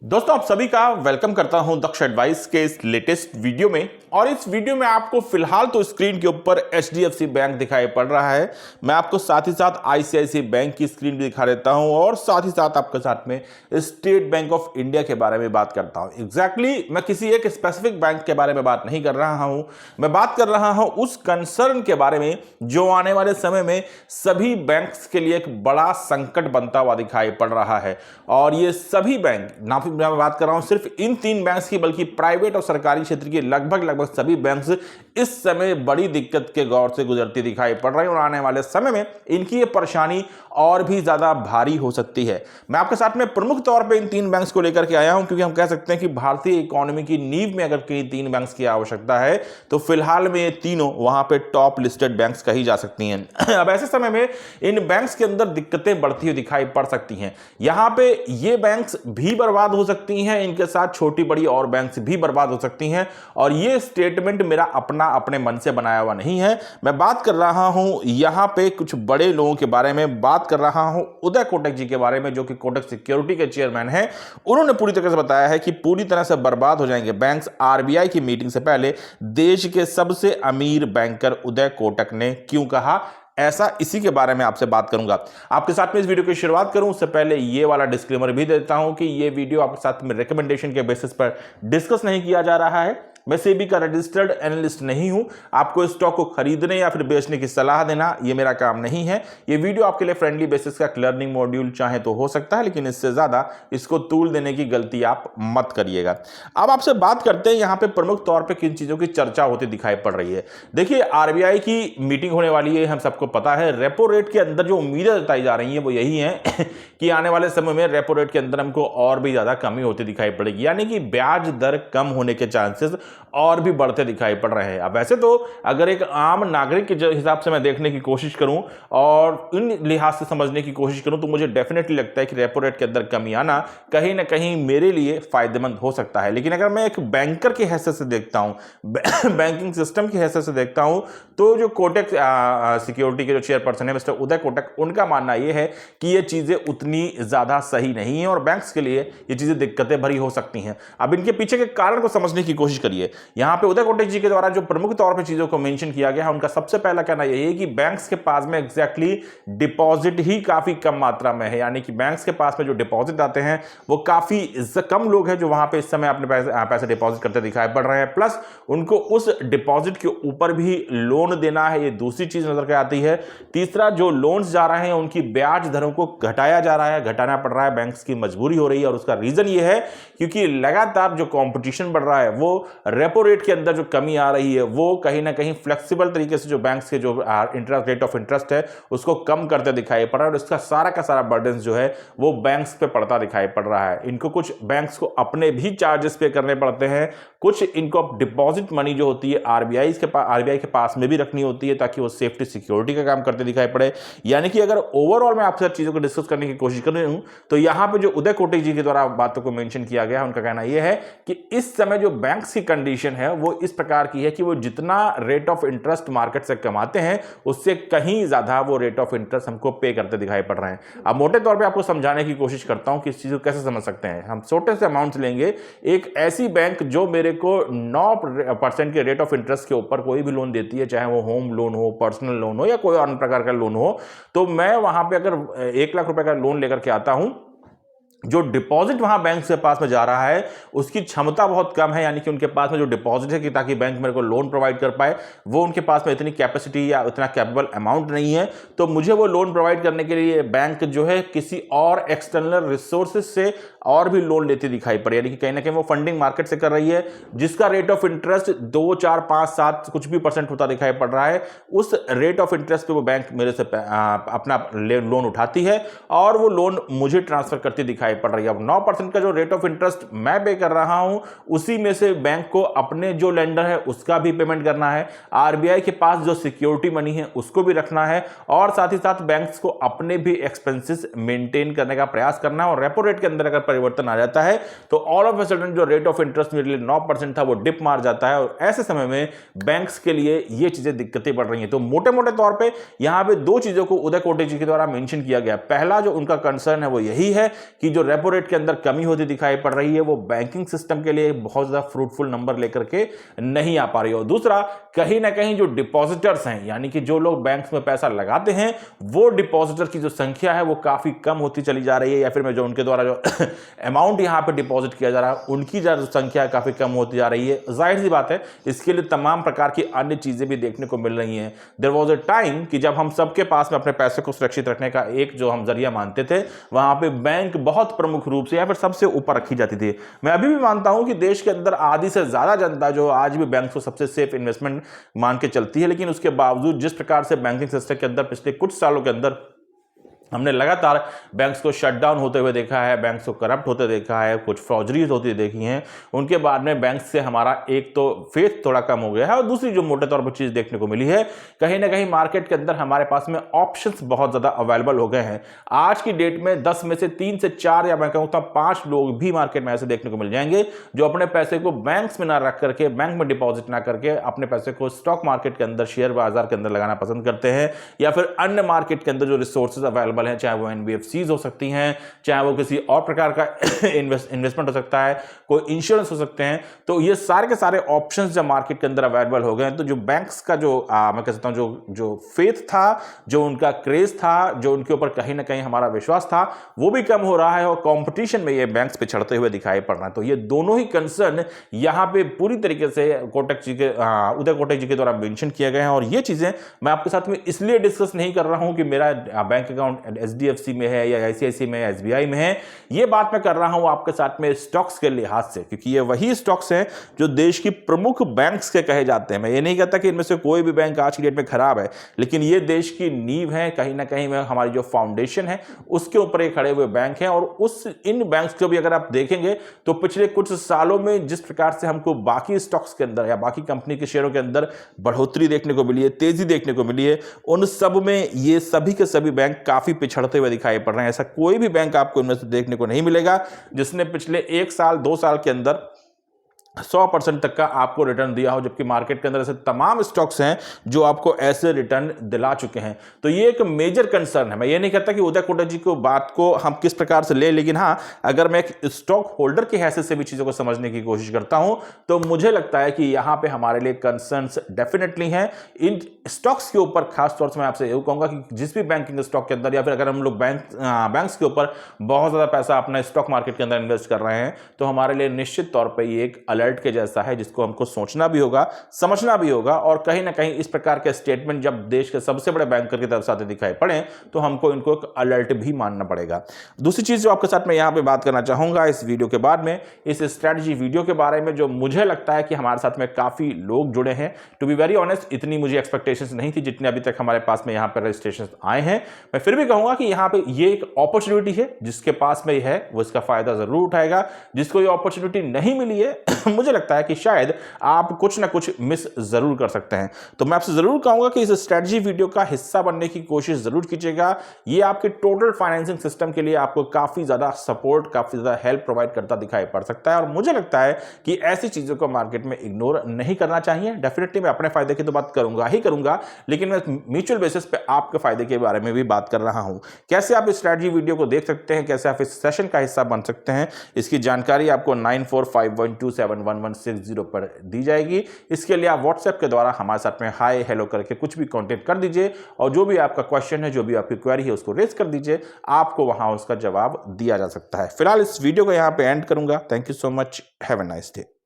दोस्तों आप सभी का वेलकम करता हूं दक्ष एडवाइस के इस लेटेस्ट वीडियो में। और इस वीडियो में आपको फिलहाल तो स्क्रीन के ऊपर HDFC बैंक दिखाई पड़ रहा है। मैं आपको साथ ही साथ ICICI बैंक की स्क्रीन भी दिखा देता हूं और साथ ही साथ आपके साथ में स्टेट बैंक ऑफ इंडिया के बारे में बात करता हूं। एग्जैक्टली मैं किसी एक स्पेसिफिक बैंक के बारे में बात नहीं कर रहा हूं, मैं बात कर रहा हूं उस कंसर्न के बारे में जो आने वाले समय में सभी बैंक्स के लिए एक बड़ा संकट बनता हुआ दिखाई पड़ रहा है। और ये सभी बैंक ना मैं बात कर रहा हूं सिर्फ इन 3 बैंक्स की, बल्कि प्राइवेट और सरकारी क्षेत्र के लगभग सभी बैंक्स इस समय बड़ी दिक्कत के दौर से गुजरती दिखाई पड़ रही है और आने वाले समय में इनकी ये परेशानी और भी ज्यादा भारी हो सकती है। मैं आपके साथ में प्रमुख तौर पे इन 3 बैंक्स को लेकर के आया हूं क्योंकि हम कह सकते हैं कि भारतीय इकोनॉमी की नींव में अगर कहीं 3 बैंक्स की आवश्यकता है तो फिलहाल में ये तीनों वहां पे टॉप लिस्टेड बैंक्स कही जा सकती हैं। अब ऐसे समय में इन बैंक्स के अंदर दिक्कतें बढ़ती हुई दिखाई पड़ सकती हैं। यहां पे ये बैंक्स भी बर्बाद हो सकती हैं, इनके साथ छोटी बड़ी और बैंक्स भी बर्बाद हो सकती हैं। और ये स्टेटमेंट मेरा अपने मन से बनाया हुआ नहीं है। मैं बात कर रहा हूं यहां पे कुछ बड़े लोगों के बारे में, बात कर रहा हूं उदय कोटक जी के बारे में जो कि कोटक सिक्योरिटी के चेयरमैन हैं। उन्होंने पूरी तरह से बताया है कि पूरी तरह से बर्बाद हो जाएंगे बैंक्स। RBI की मीटिंग से पहले देश के सबसे अमीर बैंकर उदय कोटक ने क्यों कहा ऐसा, इसी के बारे में आपसे बात करूंगा। आपके साथ में इस वीडियो की शुरुआत करूं उससे पहले ये वाला डिस्क्लेमर भी देता हूं कि ये वीडियो आपके साथ में रिकमेंडेशन के बेसिस पर डिस्कस नहीं किया जा रहा है। मैं सेबी का रजिस्टर्ड एनालिस्ट नहीं हूं। आपको स्टॉक को खरीदने या फिर बेचने की सलाह देना ये मेरा काम नहीं है। ये वीडियो आपके लिए फ्रेंडली बेसिस का लर्निंग मॉड्यूल चाहे तो हो सकता है, लेकिन इससे ज्यादा इसको तूल देने की गलती आप मत करिएगा। अब आपसे बात करते हैं यहां पे प्रमुख तौर पे किन चीजों की चर्चा होती दिखाई पड़ रही है। देखिए RBI की मीटिंग होने वाली है, हम सबको पता है। रेपो रेट के अंदर जो उम्मीदें जताई जा रही हैं वो यही है कि आने वाले समय में रेपो रेट के अंदर हमको और भी ज्यादा कमी होती दिखाई पड़ेगी, यानी कि ब्याज दर कम होने के चांसेस और भी बढ़ते दिखाई पड़ रहे हैं। अब वैसे तो अगर एक आम नागरिक के हिसाब से मैं देखने की कोशिश करूं और इन लिहाज से समझने की कोशिश करूं तो मुझे डेफिनेटली लगता है कि रेपो रेट के अंदर कमी आना कहीं ना कहीं मेरे लिए फायदेमंद हो सकता है। लेकिन अगर मैं एक बैंकर की हैसियत से देखता हूं, बैंकिंग सिस्टम की हैसियत से देखता हूं, तो जो कोटक सिक्योरिटी के जो चेयरपर्सन है मिस्टर उदय कोटक, उनका मानना यह है कि ये चीजें उतनी ज्यादा सही नहीं है और बैंक्स के लिए ये चीजें दिक्कतें भरी हो सकती हैं। अब इनके पीछे के कारण को समझने की कोशिश करिए। यहां पे उदय कोटक जी के द्वारा जो प्रमुख तौर पे चीजों को मेंशन किया गया है, उनका सबसे पहला कहना यही है कि बैंक्स के पास में एग्जैक्टली डिपॉजिट ही काफी कम मात्रा में है, यानी कि बैंक्स के पास में जो डिपॉजिट आते हैं वो काफी कम लोग हैं जो वहां पे इस समय अपने पैसे डिपॉजिट करते दिखाई पड़ रहे हैं। प्लस उनको उस डिपॉजिट के ऊपर भी लोन देना है, ये दूसरी चीज नजर के आती है। तीसरा, जो लोन्स जा रहे हैं उनकी ब्याज दरों को घटाया जा रहा है, घटाना पड़ रहा है, बैंक्स की मजबूरी हो रही है। और उसका रीजन ये है क्योंकि लगातार जो कंपटीशन बढ़ रहा है, वो रेपो रेट के अंदर जो कमी आ रही है वो कहीं ना कहीं फ्लेक्सिबल तरीके से जो बैंक्स के जो इंटरेस्ट रेट ऑफ इंटरेस्ट है उसको कम करते दिखाई पड़ रहा है और इसका सारा का सारा बर्डन जो है वो बैंक्स पे पड़ता दिखाई पड़ रहा है। इनको कुछ बैंक्स को अपने भी चार्जेस पे करने पड़ते हैं, कुछ इनको डिपॉजिट मनी जो होती है RBI के पास में भी रखनी होती है ताकि वो सेफ्टी सिक्योरिटी का काम करते दिखाई पड़े। यानी कि अगर ओवरऑल मैं आपसे चीजों को डिस्कस करने की कोशिश कर रही हूं तो यहां पे जो उदय कोटक जी के द्वारा बातों को मेंशन किया गया है, उनका कहना यह है कि इस समय जो बैंक्स की कंडीशन है वो इस प्रकार की है कि वो जितना रेट ऑफ इंटरेस्ट मार्केट से कमाते हैं उससे कहीं ज्यादा वो रेट ऑफ इंटरेस्ट हमको पे करते दिखाई पड़ रहे हैं। अब मोटे तौर पे आपको समझाने की कोशिश करता हूं कि इस चीज को कैसे समझ सकते हैं। हम छोटे से अमाउंट लेंगे, एक ऐसी बैंक जो मेरे को 9% के रेट ऑफ इंटरेस्ट के ऊपर कोई भी लोन देती है, चाहे वो होम लोन हो, पर्सनल लोन हो या कोई अन्य प्रकार का लोन हो, तो मैं वहां पे अगर 1 लाख रुपए का लोन लेकर के आता हूं, जो डिपॉजिट वहां बैंक के पास में जा रहा है उसकी क्षमता बहुत कम है, यानी कि उनके पास में जो डिपॉजिट है कि ताकि बैंक मेरे को लोन प्रोवाइड कर पाए वो उनके पास में इतनी कैपेसिटी या इतना कैपेबल अमाउंट नहीं है। तो मुझे वो लोन प्रोवाइड करने के लिए बैंक जो है किसी और एक्सटर्नल रिसोर्सेज से और भी लोन लेती दिखाई पड़ी, यानी कि कहीं ना कहीं वो फंडिंग मार्केट से कर रही है जिसका रेट ऑफ इंटरेस्ट 2, 4, 5, 7 कुछ भी % होता दिखाई पड़ रहा है। उस रेट ऑफ इंटरेस्ट पे वो बैंक मेरे से अपना लोन उठाती है और वो लोन मुझे ट्रांसफर करती दिखाई पड़ रही है। अब 9% का जो रेट ऑफ इंटरेस्ट मैं पे कर रहा हूं, उसी में से बैंक को अपने जो लेंडर है उसका भी पेमेंट करना है, आरबीआई के पास जो सिक्योरिटी मनी है उसको भी रखना है, और साथ ही साथ बैंक्स को अपने भी एक्सपेंसेस मेंटेन करने का प्रयास करना है। और रेपो रेट के अंदर अगर परिवर्तन आ जाता है तो ऑल ऑफ अ सडन जो रेट ऑफ इंटरेस्ट मेरे लिए 9% था वो डिप मार जाता है, और ऐसे समय में बैंक्स के लिए ये चीजें दिक्कतें बढ़ रही हैं। तो मोटे मोटे तौर पे यहां पे दो चीजों को उदय कोटे जी के द्वारा मेंशन किया गया। पहला जो उनका कंसर्न है वो यही है कि जो रेपो रेट के अंदर कमी होती दिखाई पड़ रही है वो बैंकिंग सिस्टम के लिए बहुत ज्यादा फ्रूटफुल नंबर लेकर के नहीं आ पा रही है। दूसरा, कहीं ना कहीं जो डिपॉजिटर्स हैं, यानी कि जो लोग बैंक्स में पैसा लगाते हैं, वो डिपॉजिटर की जो संख्या है वो काफी कम होती चली जा रही है, या फिर मैं जो उनके द्वारा जो अमाउंट यहां पे डिपॉजिट किया जा रहा है उनकी जो संख्या काफी कम होती जा रही है। जाहिर सी बात है, इसके लिए तमाम प्रकार की अन्य चीजें भी देखने को मिल रही हैं। देयर वाज अ टाइम कि जब हम सबके पास में अपने पैसे को सुरक्षित रखने का एक जो हम जरिया मानते थे, वहां पे बैंक बहुत प्रमुख रूप से या फिर सबसे ऊपर रखी जाती थी। मैं अभी भी मानता हूं कि देश के अंदर आधी से ज्यादा जनता जो आज भी बैंक को सबसे सेफ इन्वेस्टमेंट मान के चलती है, लेकिन उसके बावजूद जिस प्रकार से बैंकिंग सिस्टम के अंदर पिछले कुछ सालों के अंदर हमने लगातार बैंक्स को शट डाउन होते हुए देखा है, बैंक्स को करप्ट होते देखा है, कुछ फ्रॉडरीज होती देखी हैं, उनके बाद में बैंक से हमारा एक तो फेथ थोड़ा कम हो गया है, और दूसरी जो मोटे तौर पर चीज देखने को मिली है, कहीं ना कहीं मार्केट के अंदर हमारे पास में ऑप्शंस बहुत ज्यादा अवेलेबल हो गए हैं। आज की डेट में 10 में से 3 से 4 या मैं कहूँ तो 5 लोग भी मार्केट में ऐसे देखने को मिल जाएंगे जो अपने पैसे को बैंक्स में ना रख करके, बैंक में डिपॉजिट ना करके अपने पैसे को स्टॉक मार्केट के अंदर, शेयर बाजार के अंदर लगाना पसंद करते हैं, या फिर अन्य मार्केट के अंदर जो रिसोर्सेज अवेलेबल हैं, चाहे वो एनबीएफसीज हो सकती हैं, चाहे वो किसी और प्रकार का इन्वेस्टमेंट हो सकता है, कोई इंश्योरेंस हो सकते हैं। तो ये सारे के सारे ऑप्शंस जब मार्केट के अंदर अवेलेबल हो गए हैं, तो जो बैंक्स का जो मैं कह सकता हूं जो फेथ था, जो उनका क्रेज था, जो उनके ऊपर कहीं ना कहीं हमारा विश्वास था, वो भी कम हो रहा है, और कंपटीशन में ये बैंक्स पिछड़ते हुए दिखाई पड़ रहा है। तो ये दोनों ही कंसर्न यहां पे पूरी तरीके से कोटक जी के उदय कोटक जी के द्वारा मेंशन किए गए हैं, और ये चीजें मैं आपके साथ में इसलिए डिस्कस नहीं कर रहा हूं कि मेरा बैंक अकाउंट एचडीएफसी में है या आईसीआईसी में या एसबीआई में है। ये बात मैं कर रहा हूं आपके साथ में स्टॉक्स के लिहाज से, क्योंकि ये वही स्टॉक्स हैं जो देश की प्रमुख बैंक्स के कहे जाते हैं। मैं ये नहीं कहता कि इनमें से कोई भी बैंक आज की डेट में खराब है, लेकिन ये देश की नींव है, कहीं ना कहीं हमारी जो फाउंडेशन है उसके ऊपर ये खड़े हुए बैंक हैं। और इन बैंक्स को भी अगर आप देखेंगे तो पिछले कुछ सालों में जिस प्रकार से हमको बाकी स्टॉक्स के अंदर या बाकी कंपनी के शेयरों के अंदर बढ़ोतरी देखने को मिली है, तेजी देखने को मिली है, उन सब में ये सभी के सभी बैंक काफी पिछड़ते हुए दिखाई पड़ रहे हैं। ऐसा कोई भी बैंक आपको इनमें से देखने को नहीं मिलेगा जिसने पिछले 1 साल 2 साल के अंदर 100% तक का आपको रिटर्न दिया हो, जबकि मार्केट के अंदर ऐसे तमाम स्टॉक्स हैं जो आपको ऐसे रिटर्न दिला चुके हैं। तो ये एक मेजर कंसर्न है। मैं ये नहीं कहता कि उदय कोटक जी को बात को हम किस प्रकार से ले, लेकिन हाँ, अगर मैं एक स्टॉक होल्डर की हैसियत से भी चीजों को समझने की कोशिश करता हूं तो मुझे लगता है कि यहां पे हमारे लिए कंसर्न्स डेफिनेटली हैं। इन स्टॉक्स के ऊपर खास तौर से मैं आपसे यही कहूंगा कि जिस भी बैंकिंग स्टॉक के अंदर, या फिर अगर हम लोग बैंक्स के ऊपर बहुत ज्यादा पैसा अपना स्टॉक मार्केट के अंदर इन्वेस्ट कर रहे हैं, तो हमारे लिए निश्चित तौर पर ये एक अलर्ट के जैसा है जिसको हमको सोचना भी होगा, समझना भी होगा। और कहीं ना कहीं इस प्रकार के स्टेटमेंट जब देश के सबसे बड़े बैंकर की तरफ से आते दिखाई पड़े तो हमको इनको एक अलर्ट भी मानना पड़ेगा। दूसरी चीज जो आपके साथ मैं यहां पे बात करना चाहूंगा इस वीडियो के बाद में, इस स्ट्रेटजी वीडियो के बारे में, जो मुझे लगता है कि हमारे साथ में काफी लोग जुड़े हैं। टू बी वेरी ऑनेस्ट, इतनी मुझे एक्सपेक्टेशंस नहीं थी जितने अभी तक हमारे पास में यहां पर रजिस्ट्रेशन आए हैं। मैं फिर भी कहूंगा कि यहां पे ये एक अपॉर्चुनिटी है, जिसके पास में है वो इसका फायदा जरूर उठाएगा। जिसको ये अपॉर्चुनिटी नहीं मिली है मुझे लगता है कि शायद आप कुछ ना कुछ मिस जरूर कर सकते हैं। तो मैं आपसे जरूर कहूंगा कि इस स्ट्रेटजी वीडियो का हिस्सा बनने की कोशिश जरूर कीजिएगा। ये आपके टोटल फाइनेंसिंग सिस्टम के लिए आपको काफी ज्यादा सपोर्ट, काफी ज्यादा हेल्प प्रोवाइड करता दिखाई पड़ सकता है। और मुझे लगता है कि ऐसी चीजों को मार्केट में इग्नोर नहीं करना चाहिए। डेफिनेटली मैं अपने फायदे की तो बात करूंगा ही करूंगा, लेकिन मैं म्यूचुअल बेसिस पे आपके फायदे के बारे में भी बात कर रहा हूं। कैसे आप इस स्ट्रेटजी वीडियो को देख सकते हैं, कैसे आप इस सेशन का हिस्सा बन सकते हैं, इसकी जानकारी आपको 9451271160 पर दी जाएगी। इसके लिए आप व्हाट्सएप के द्वारा हमारे साथ में हाय हेलो करके कुछ भी कांटेक्ट कर दीजिए, और जो भी आपका क्वेश्चन है, जो भी आपकी क्वेरी है, उसको रेज कर दीजिए। आपको वहां उसका जवाब दिया जा सकता है। फिलहाल इस वीडियो को यहां पे एंड करूंगा। Thank you so much, have a nice day.